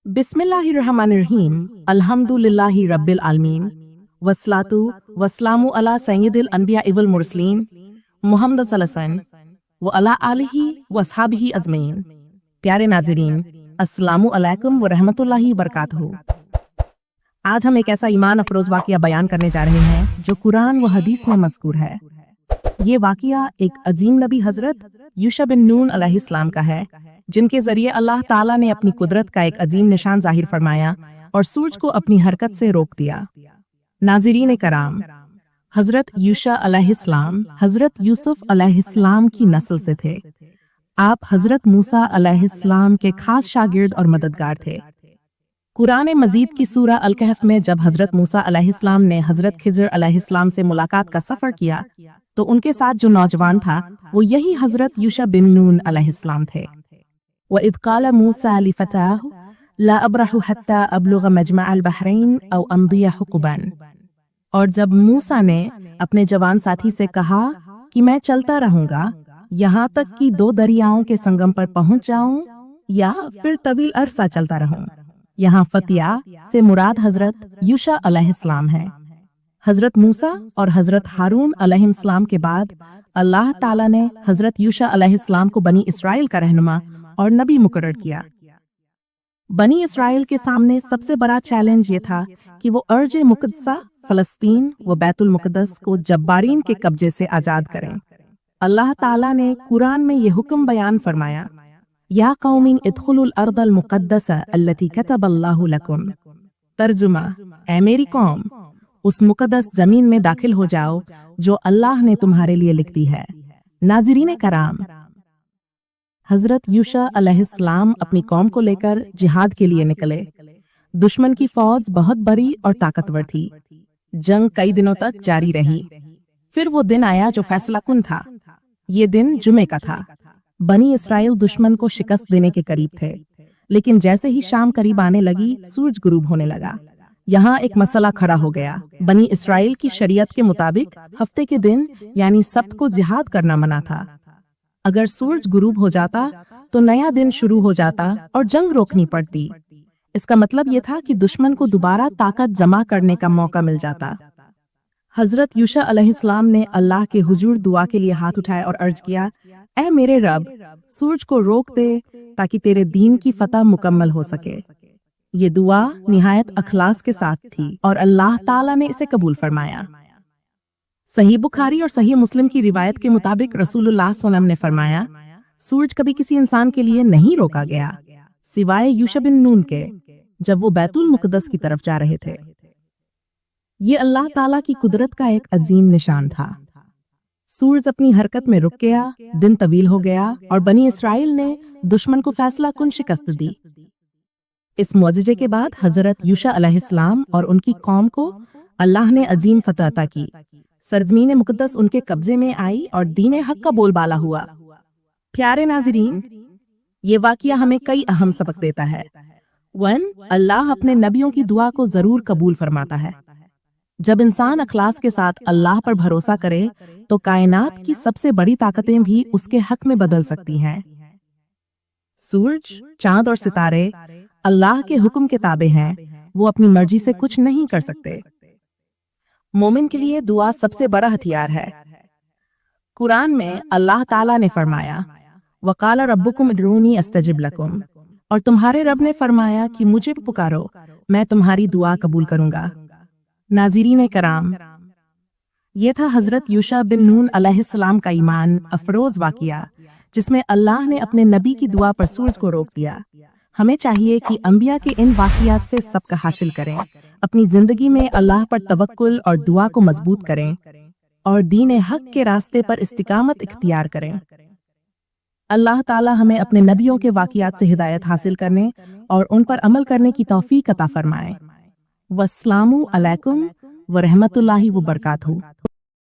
बिस्मिल्लाहिर्रहमानिर्रहीम अल्हम्दुलिल्लाहि रब्बिल आलमीन वस्सलातु वस्सलामु अला सय्यिदिल अनबिया वल मुरसलीन मुहम्मद सल्लल्लाहु व अला आलिहि व अस्हाबिहि अजमईन। प्यारे नाज़रीन, अस्सलामु अलैकुम व रहमतुल्लाहि व बरकातहू। आज हम एक ऐसा ईमान अफरोज वाक़िया बयान करने जा रहे हैं जो कुरान व हदीस में मज़कूर है। ये वाक़िया एक अजीम नबी हज़रत यूशा बिन नून अलैहिस्सलाम का है, जिनके जरिए अल्लाह ताला ने अपनी कुदरत का एक अजीम निशान जाहिर फरमाया और सूरज को अपनी हरकत से रोक दिया। नाज़रीन कराम, हज़रत यूशा अलैहिस्सलाम हज़रत यूसुफ अलैहिस्सलाम की नस्ल से थे। आप हज़रत मूसा अलैहिस्सलाम के खास शागिर्द और मददगार थे। कुरान मजीद की सूरा अल कहफ में जब हज़रत मूसा अलैहिस्सलाम ने हज़रत खिज़र अलैहिस्सलाम से मुलाकात का सफ़र किया तो उनके साथ जो नौजवान था वो यही हज़रत यूशा बिन नून अलैहिस्सलाम थे। वइज़ क़ाल मूसा लिफ़ताहु ला अब्रहु हत्ता अब्लुग़ मजमअल बहरैन औ अम्दिया हुक़बन। और जब मूसा ने अपने जवान साथी से कहा कि मैं चलता रहूंगा यहाँ तक कि दो दरियाओं के संगम पर पहुंच जाऊं या फिर तवील अरसा चलता रहूं। यहाँ फतिया से मुराद हजरत यूशा अलैहिस्सलाम है। हजरत मूसा और हजरत हारून अलैहिस्सलाम के बाद अल्लाह ताला ने हजरत यूशा अलैहिस्सलाम को बनी इसराइल का रहनुमा और नबी मुकर्रर किया। बनी इसराइल के सामने सबसे बड़ा चैलेंज ये था कि वो अर्ज मुक़द्दसा फ़लस्तीन व बैतुल मुक़द्दस को जब्बारीन के कब्जे से आज़ाद करें। अल्लाह ताला ने कुरान में ये हुक्म बयान फरमाया, या कौमिन इदखुलुल अर्दल मुक़द्दसा अल्लती कतबल्लाहु लकुम। तर्जुमा, ऐ मेरी कौम, उस मुक़द्दस ज़मीन में दाखिल हो जाओ जो अल्लाह ने तुम्हारे लिए लिख दी है। नाज़रीन कराम, हज़रत यूशा अलैहिस्सलाम अपनी कौम को लेकर जिहाद के लिए निकले। दुश्मन की फौज बहुत बड़ी और ताकतवर थी। जंग कई दिनों तक जारी रही। फिर वो दिन आया जो फैसला कुन था। ये दिन जुमे का था। बनी इसराइल दुश्मन को शिकस्त देने के करीब थे, लेकिन जैसे ही शाम करीब आने लगी सूरज गुरूब होने लगा। यहाँ एक मसला खड़ा हो गया। बनी इसराइल की शरीयत के मुताबिक हफ्ते के दिन यानी सब्त को जिहाद करना मना था। अगर सूरज गुरूब हो जाता तो नया दिन शुरू हो जाता और जंग रोकनी पड़ती। इसका मतलब ये था कि दुश्मन को दोबारा ताकत जमा करने का मौका मिल जाता। हजरत यूशा अलैहिस्सलाम ने अल्लाह के हुजूर दुआ के लिए हाथ उठाए और अर्ज किया, ऐ मेरे रब, सूरज को रोक दे ताकि तेरे दीन की फतह मुकम्मल हो सके। ये दुआ निहायत अखलास के साथ थी और अल्लाह ताला ने इसे कबूल फरमाया। सही बुखारी और सही मुस्लिम की रिवायत के मुताबिक रसूलुल्लाह सल्लल्लाहु अलैहि वसल्लम ने फरमाया, सूरज कभी किसी इंसान के लिए नहीं रोका गया सिवाय यूशा बिन नून के, जब वो बैतुल मुक़द्दस की तरफ जा रहे थे। ये अल्लाह ताला की कुदरत का एक अजीम निशान था। सूरज अपनी हरकत में रुक गया, दिन तवील हो गया और बनी इसराइल ने दुश्मन को फैसला कुन शिकस्त दी। इस मुअजिजे के बाद हजरत यूशा अलैहिस्सलाम और उनकी कौम को अल्लाह ने अजीम फतह अता की। सरजमीन मुक़द्दस उनके कब्जे में आई और दीन हक का बोलबाला हुआ। प्यारे नाज़रीन, ये वाक़िया हमें कई अहम सबक देता है। 1. अल्लाह अपने नबियों की दुआ को जरूर कबूल फरमाता है। जब इंसान अखलास के साथ अल्लाह पर भरोसा करे तो कायनात की सबसे बड़ी ताकतें भी उसके हक में बदल सकती हैं। सूरज, चांद और सितारे अल्लाह के हुक्म के ताबे हैं, वो अपनी मर्जी से कुछ नहीं कर सकते। मोमिन के लिए दुआ सबसे बड़ा हथियार है। कुरान में अल्लाह ताला ने फरमाया, वक़ाल रब्बुकुम उदऊनी अस्तजिब लकुम, और तुम्हारे रब ने फरमाया कि मुझे पुकारो, मैं तुम्हारी दुआ कबूल करूंगा। नाज़रीन कराम, ये था हजरत यूशा बिन नून अलैहिस्सलाम का ईमान अफरोज वाक़िया, जिसमें अल्लाह ने अपने नबी की दुआ पर सूरज को रोक दिया। हमें चाहिए कि अंबिया के इन वाक़ियात से सबक हासिल करें, अपनी जिंदगी में अल्लाह पर तवक्कुल और दुआ को मजबूत करें और दीन हक के रास्ते पर इस्तिकामत इख्तियार करें। अल्लाह ताला हमें अपने नबियों के वाक़ियात से हिदायत हासिल करने और उन पर अमल करने की तौफीक अता फरमाए। वस्सलामु अलैकुम व रहमतुल्लाहि व बरकातहू।